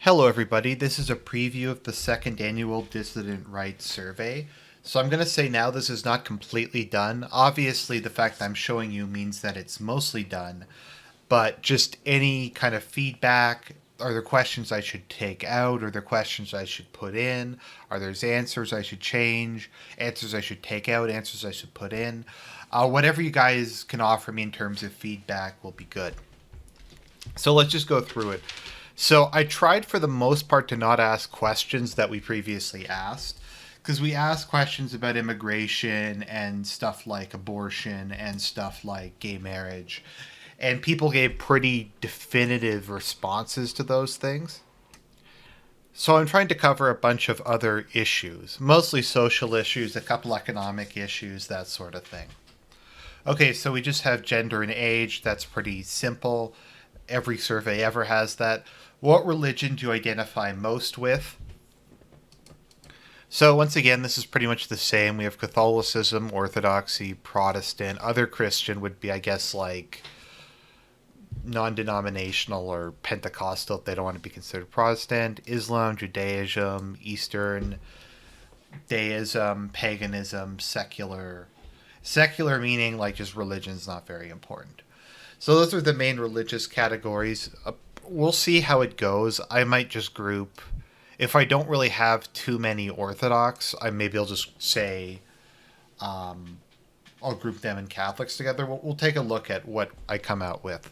Hello, everybody. This is a preview of the second annual Dissident Rights Survey. So I'm going to say now this is not completely done. Obviously, the fact that I'm showing you means that it's mostly done, but just any kind of feedback. Are there questions I should take out? Are there questions I should put in? Are there answers I should change? Answers I should take out? Answers I should put in? Whatever you guys can offer me in terms of feedback will be good. So let's just go through it. So I tried for the most part to not ask questions that we previously asked, because we asked questions about immigration and stuff like abortion and stuff like gay marriage, and people gave pretty definitive responses to those things. So I'm trying to cover a bunch of other issues, mostly social issues, a couple economic issues, that sort of thing. Okay, so we just have gender and age. That's pretty simple. Every survey ever has that. What religion do you identify most with? So once again, this is pretty much the same. We have Catholicism, Orthodoxy, Protestant. Other Christian would be, I guess, like non-denominational or Pentecostal if they don't want to be considered Protestant. Islam, Judaism, Eastern, Deism, paganism, secular. Secular meaning like just religion's not very important. So those are the main religious categories. We'll see how it goes. I might just group, if I don't really have too many Orthodox, maybe I'll just say I'll group them and Catholics together. We'll take a look at what I come out with.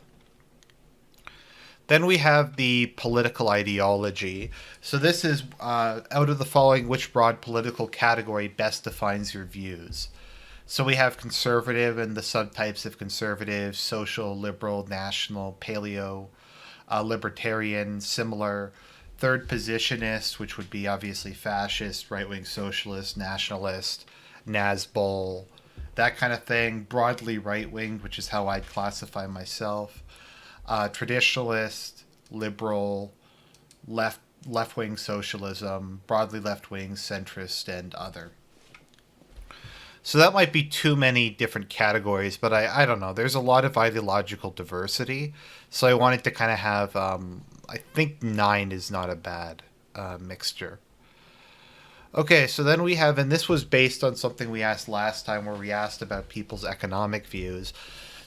Then we have the political ideology. So this is out of the following, which broad political category best defines your views? So we have conservative and the subtypes of conservative: social, liberal, national, paleo, libertarian, similar. Third positionist, which would be obviously fascist, right-wing socialist, nationalist, Nazbol, that kind of thing. Broadly right-wing, which is how I'd classify myself. Traditionalist, liberal, left-wing socialism, broadly left-wing, centrist, and other. So that might be too many different categories, but I don't know. There's a lot of ideological diversity, so I wanted to kind of have, I think 9 is not a bad mixture. Okay, so then we have, and this was based on something we asked last time where we asked about people's economic views.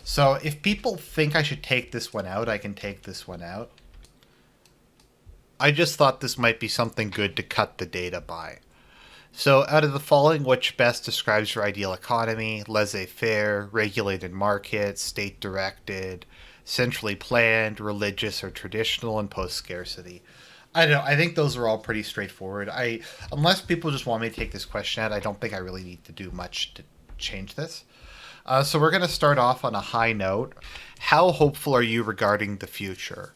So if people think I should take this one out, I can take this one out. I just thought this might be something good to cut the data by. So out of the following, which best describes your ideal economy? Laissez-faire, regulated markets, state-directed, centrally planned, religious or traditional, and post-scarcity. I don't know. I think those are all pretty straightforward. Unless people just want me to take this question out, I don't think I really need to do much to change this. So we're going to start off on a high note. How hopeful are you regarding the future?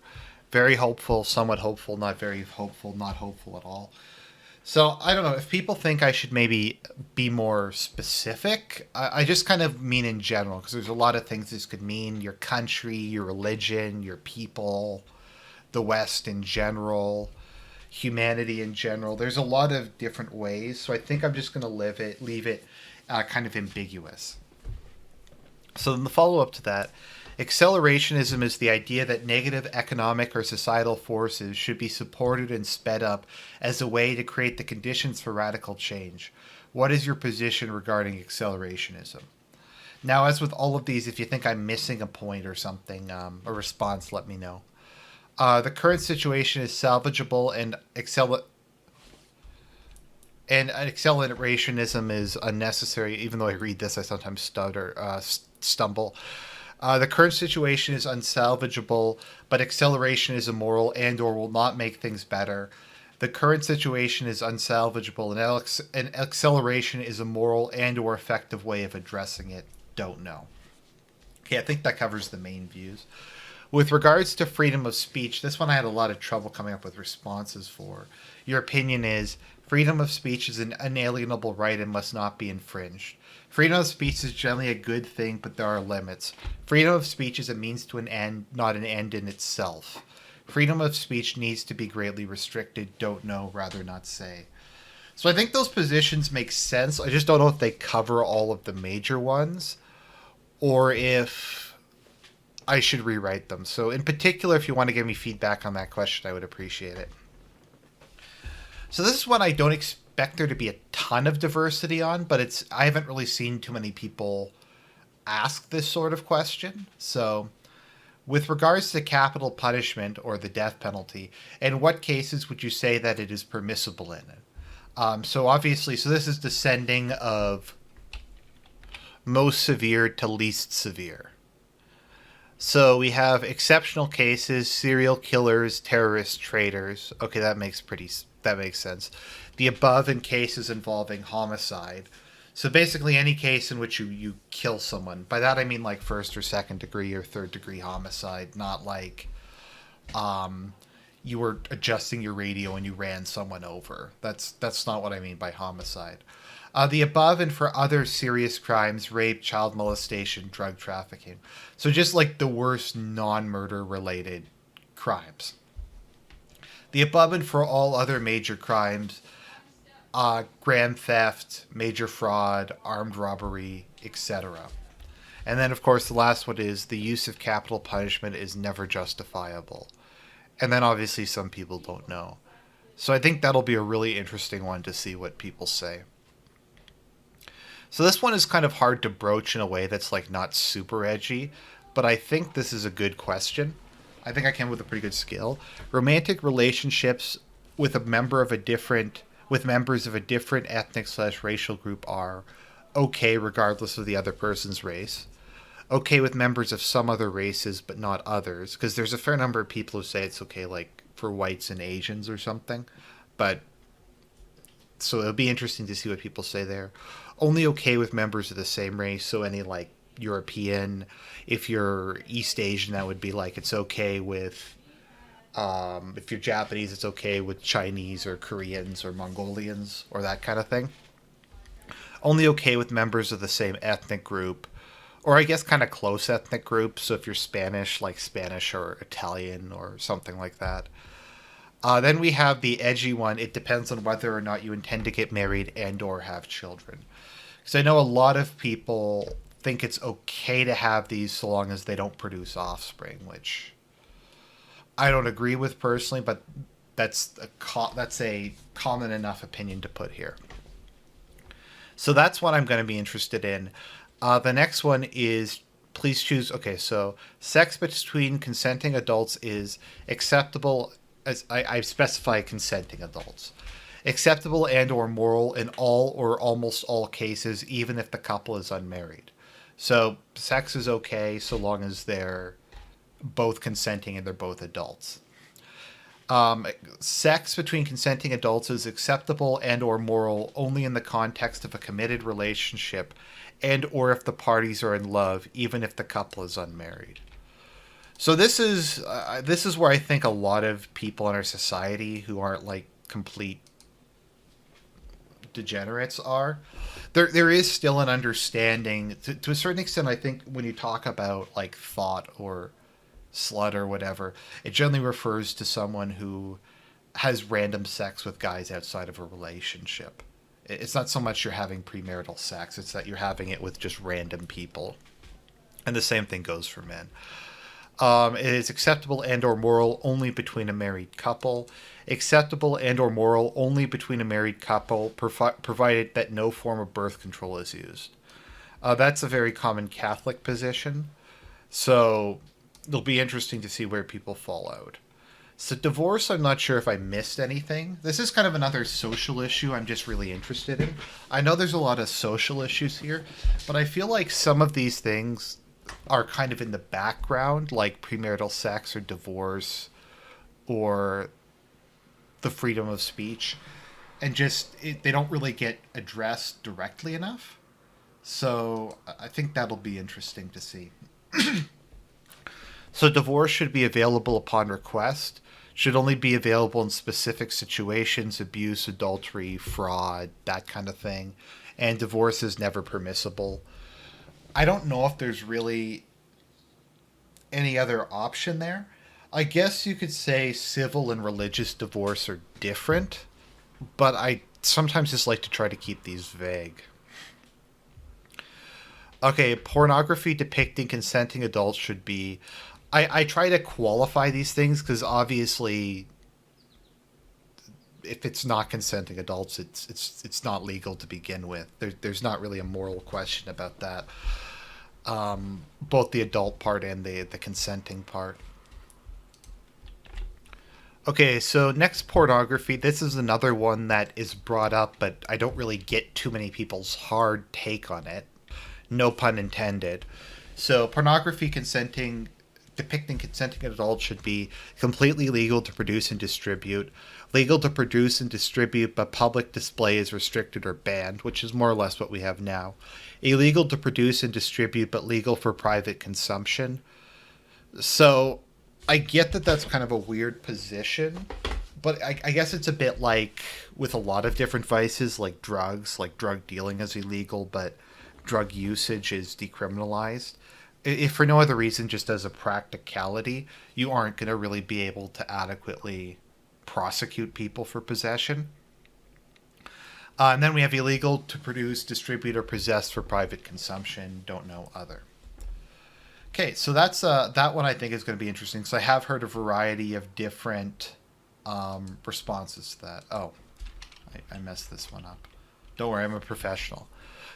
Very hopeful, somewhat hopeful, not very hopeful, not hopeful at all. So I don't know if people think I should maybe be more specific. I just kind of mean in general, because there's a lot of things this could mean: your country, your religion, your people, the West in general, humanity in general. There's a lot of different ways. So I think I'm just going to leave it kind of ambiguous. So then the follow up to that, accelerationism is the idea that negative economic or societal forces should be supported and sped up as a way to create the conditions for radical change. What is your position regarding accelerationism? Now, as with all of these, if you think I'm missing a point or something, a response, let me know. The current situation is salvageable, and accelerationism is unnecessary. Even though I read this, I sometimes stumble. The current situation is unsalvageable, but acceleration is immoral and or will not make things better. The current situation is unsalvageable, and acceleration is a moral and or effective way of addressing it. Don't know. Okay, I think that covers the main views. With regards to freedom of speech, this one I had a lot of trouble coming up with responses for. Your opinion is, freedom of speech is an unalienable right and must not be infringed. Freedom of speech is generally a good thing, but there are limits. Freedom of speech is a means to an end, not an end in itself. Freedom of speech needs to be greatly restricted. Don't know, rather not say. So I think those positions make sense. I just don't know if they cover all of the major ones, or if I should rewrite them. So in particular, if you want to give me feedback on that question, I would appreciate it. So this is one I don't expect there to be a ton of diversity on, but I haven't really seen too many people ask this sort of question. So, with regards to capital punishment or the death penalty, in what cases would you say that it is permissible in it? So obviously, so this is descending of most severe to least severe. So we have exceptional cases, serial killers, terrorists, traitors. Okay, that makes sense. The above in cases involving homicide. So basically any case in which you kill someone. By that I mean like first or second degree or third degree homicide, not like you were adjusting your radio and you ran someone over. That's not what I mean by homicide. The above and for other serious crimes, rape, child molestation, drug trafficking. So just like the worst non-murder related crimes. The above and for all other major crimes, grand theft, major fraud, armed robbery, etc. And then, of course, the last one is the use of capital punishment is never justifiable. And then, obviously, some people don't know. So I think that'll be a really interesting one to see what people say. So this one is kind of hard to broach in a way that's like not super edgy, but I think this is a good question. I think I came with a pretty good skill. Romantic relationships with a member of a different with members of a different ethnic/racial group are okay regardless of the other person's race. Okay with members of some other races but not others, because there's a fair number of people who say it's okay like for whites and Asians or something. But so it'll be interesting to see what people say there. Only okay with members of the same race, so any like European. If you're East Asian, that would be like it's okay with. If you're Japanese, it's okay with Chinese or Koreans or Mongolians or that kind of thing. Only okay with members of the same ethnic group, or I guess kind of close ethnic group. So if you're Spanish, like Spanish or Italian or something like that. Then we have the edgy one. It depends on whether or not you intend to get married and or have children. Because I know a lot of people think it's okay to have these so long as they don't produce offspring, which I don't agree with personally, but that's a common enough opinion to put here. So that's what I'm going to be interested in. The next one is please choose. Okay, so sex between consenting adults is acceptable as I specify consenting adults. Acceptable and or moral in all or almost all cases, even if the couple is unmarried. So sex is okay so long as they're both consenting and they're both adults. Sex between consenting adults is acceptable and or moral only in the context of a committed relationship and or if the parties are in love, even if the couple is unmarried. So this is where I think a lot of people in our society who aren't like complete degenerates are. There is still an understanding to a certain extent. I think when you talk about like thought or slut or whatever, it generally refers to someone who has random sex with guys outside of a relationship. It's not so much you're having premarital sex, it's that you're having it with just random people. And the same thing goes for men. It is acceptable and or moral only between a married couple. Acceptable and or moral only between a married couple, provided that no form of birth control is used. That's a very common Catholic position. So it'll be interesting to see where people fall out. So divorce, I'm not sure if I missed anything. This is kind of another social issue I'm just really interested in. I know there's a lot of social issues here, but I feel like some of these things are kind of in the background, like premarital sex or divorce or the freedom of speech, and they don't really get addressed directly enough. So I think that'll be interesting to see. So divorce should be available upon request, should only be available in specific situations, abuse, adultery, fraud, that kind of thing, and divorce is never permissible. I don't know if there's really any other option there. I guess you could say civil and religious divorce are different, but I sometimes just like to try to keep these vague. Okay, pornography depicting consenting adults should be. I try to qualify these things because obviously if it's not consenting adults, it's not legal to begin with. There's not really a moral question about that. Both the adult part and the consenting part. Okay, so next, pornography. This is another one that is brought up, but I don't really get too many people's hard take on it. No pun intended. So pornography consenting depicting consenting adults should be completely legal to produce and distribute, legal to produce and distribute, but public display is restricted or banned, which is more or less what we have now. Illegal to produce and distribute, but legal for private consumption. So I get that that's kind of a weird position, but I guess it's a bit like with a lot of different vices, like drug dealing is illegal, but drug usage is decriminalized. If for no other reason, just as a practicality, you aren't going to really be able to adequately prosecute people for possession. And then we have illegal to produce, distribute, or possess for private consumption. Don't know other. Okay, so that's that one I think is going to be interesting. So I have heard a variety of different responses to that. Oh, I messed this one up. Don't worry, I'm a professional.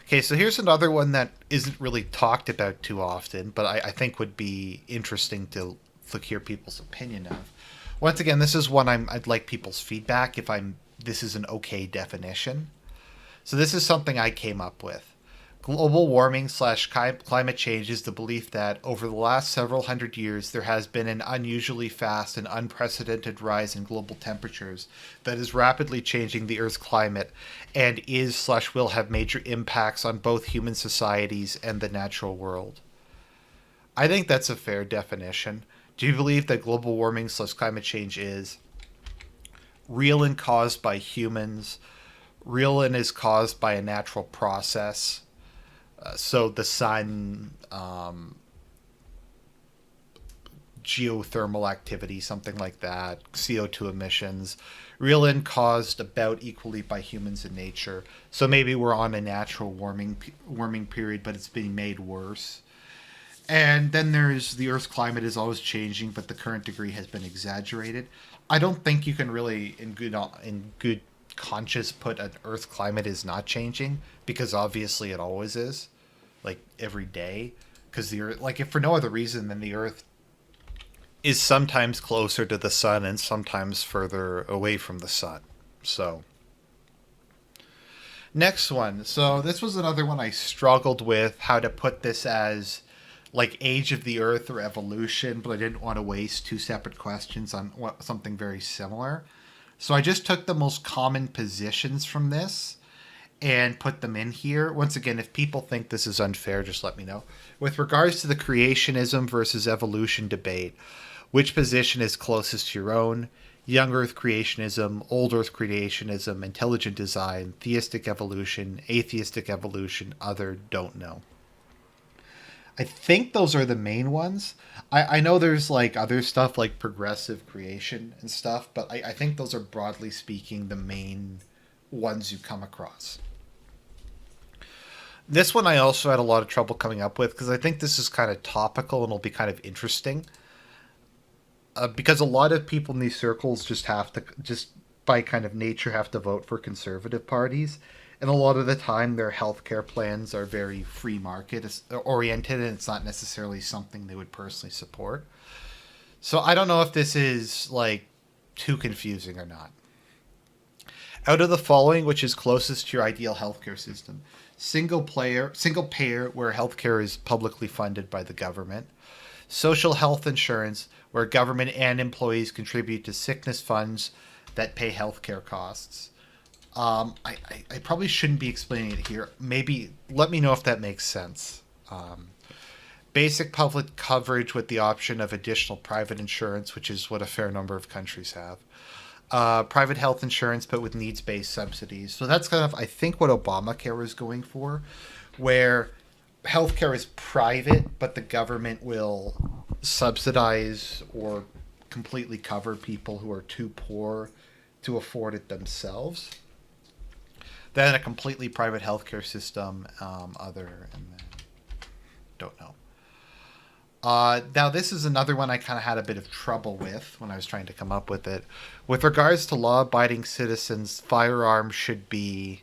Okay, so here's another one that isn't really talked about too often, but I think would be interesting to hear people's opinion of. Once again, this is one I'd like people's feedback if this is an okay definition. So this is something I came up with. Global warming / climate change is the belief that over the last several hundred years there has been an unusually fast and unprecedented rise in global temperatures that is rapidly changing the Earth's climate and is / will have major impacts on both human societies and the natural world. I think that's a fair definition. Do you believe that global warming / climate change is real and caused by humans, real and is caused by a natural process? So the sun, geothermal activity, something like that, CO2 emissions, real and caused about equally by humans and nature. So maybe we're on a natural warming period, but it's being made worse. And then there's the Earth's climate is always changing, but the current degree has been exaggerated. I don't think you can really, in good conscience, put an Earth climate is not changing, because obviously it always is, like every day. Because the Earth, like if for no other reason than the Earth is sometimes closer to the sun and sometimes further away from the sun. So next one. So this was another one I struggled with how to put this as like age of the Earth or evolution, but I didn't want to waste two separate questions on something very similar. So I just took the most common positions from this and put them in here. Once again, if people think this is unfair, just let me know. With regards to the creationism versus evolution debate, which position is closest to your own? Young Earth creationism, old Earth creationism, intelligent design, theistic evolution, atheistic evolution, other, don't know. I think those are the main ones. I know there's like other stuff like progressive creation and stuff, but I think those are broadly speaking the main ones you come across. This one I also had a lot of trouble coming up with because I think this is kind of topical and will be kind of interesting. Because a lot of people in these circles just by kind of nature have to vote for conservative parties, and a lot of the time their healthcare plans are very free market oriented, and it's not necessarily something they would personally support. So I don't know if this is like too confusing or not. Out of the following, which is closest to your ideal healthcare system? Single payer, where healthcare is publicly funded by the government. Social health insurance, where government and employees contribute to sickness funds that pay healthcare costs. I probably shouldn't be explaining it here. Maybe let me know if that makes sense. Basic public coverage with the option of additional private insurance, which is what a fair number of countries have. Private health insurance, but with needs-based subsidies. So that's kind of, I think, what Obamacare was going for, where healthcare is private, but the government will subsidize or completely cover people who are too poor to afford it themselves. Then a completely private healthcare system, other, and then don't know. Now, this is another one I kind of had a bit of trouble with when I was trying to come up with it. With regards to law abiding citizens, firearms should be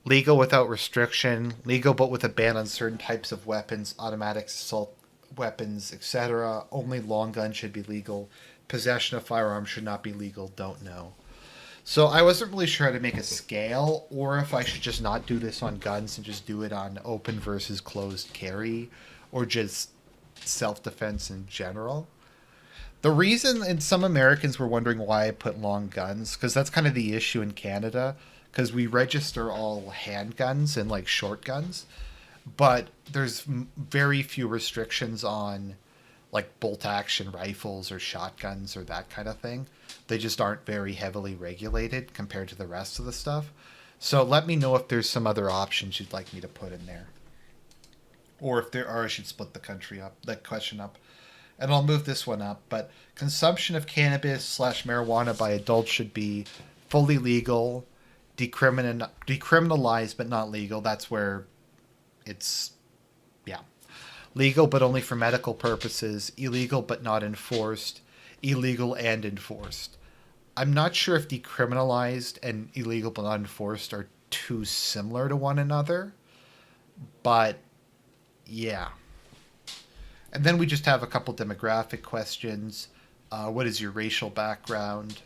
legal without restriction, legal but with a ban on certain types of weapons, automatic assault weapons, etc. Only long guns should be legal. Possession of firearms should not be legal, don't know. So I wasn't really sure how to make a scale, or if I should just not do this on guns and just do it on open versus closed carry, or just self-defense in general. The reason, and some Americans were wondering why I put long guns, because that's kind of the issue in Canada, because we register all handguns and like short guns, but there's very few restrictions on like bolt action rifles or shotguns or that kind of thing. They just aren't very heavily regulated compared to the rest of the stuff. So let me know if there's some other options you'd like me to put in there. Or if there are, I should split the country up, that question up. And I'll move this one up. But consumption of cannabis slash marijuana by adults should be fully legal, decriminalized but not legal. That's where it's, yeah. Legal but only for medical purposes, illegal but not enforced, illegal and enforced. I'm not sure if decriminalized and illegal but not enforced are too similar to one another, but yeah. And then we just have a couple demographic questions. What is your racial background?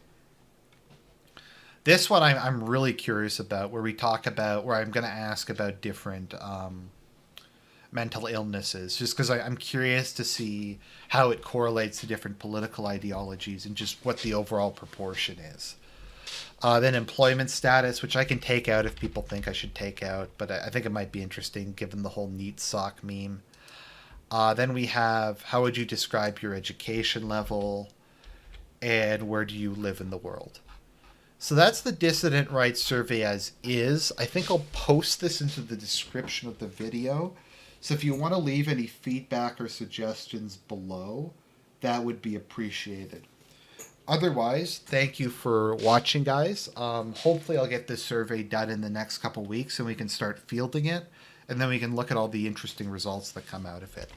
This one I'm really curious about, where I'm going to ask about different mental illnesses, just because I'm curious to see how it correlates to different political ideologies and just what the overall proportion is. Then employment status, which I can take out if people think I should take out, but I think it might be interesting given the whole neat sock meme. Then we have how would you describe your education level, and where do you live in the world? So that's the dissident rights survey as is. I think I'll post this into the description of the video. So if you want to leave any feedback or suggestions below, that would be appreciated. Otherwise, thank you for watching, guys. Hopefully I'll get this survey done in the next couple weeks and we can start fielding it. And then we can look at all the interesting results that come out of it.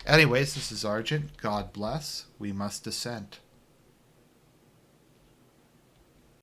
Anyways, this is Argent. God bless. We must dissent.